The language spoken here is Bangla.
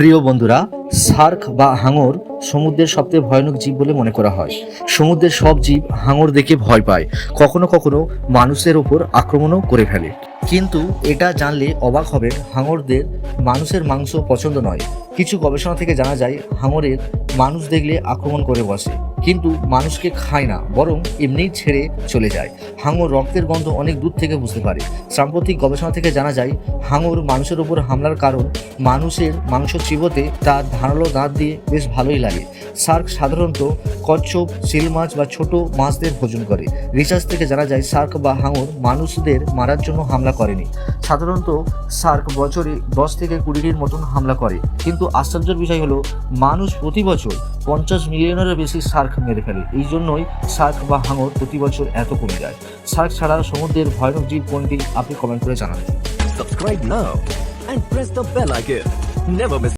প্রিয় বন্ধুরা, শার্ক বা হাঙর সমুদ্রের সবচেয়ে ভয়ানক জীব বলে মনে করা হয়। সমুদ্রের সব জীব হাঙর দেখে ভয় পায়, কখনো কখনো মানুষের ওপর আক্রমণও করে ফেলে। কিন্তু এটা জানলে অবাক হবেন, হাঙরদের মানুষের মাংস পছন্দ নয়। কিছু গবেষণা থেকে জানা যায় হাঙরের মানুষ দেখলে আক্রমণ করে বসে, কিন্তু মানুষকে খায় না, বরং এমনিই ছেড়ে চলে যায়। হাঙর রক্তের গন্ধ অনেক দূর থেকে বুঝতে পারে। সাম্প্রতিক গবেষণা থেকে জানা যায় হাঙর মানুষের উপর হামলার কারণ মানুষের মাংস চিবোতে তার ধারালো দাঁত দিয়ে বেশ ভালোই লাগে। শার্ক সাধারণত কচ্ছপ, সিল মাছ বা ছোট মাছদের ভোজন করে। রিসার্চ থেকে জানা যায় শার্ক বা হাঙর মানুষদের মারার জন্য হামলা করেনি। সাধারণত শার্ক বছরে 10 থেকে 20টির মতন হামলা করে, কিন্তু আশ্চর্যের বিষয় হলো মানুষ প্রতি বছর 50 মিলিয়নেরও বেশি শার্ক মেরে ফেলে। এই জন্যই শার্ক বা হাঙর প্রতি বছর এত কমে যায়। শার্ক ছাড়া সমুদ্রের ভয়ানক জীব কোনটি আপনি কমেন্ট করে জানান। Subscribe now and press the bell icon. Never miss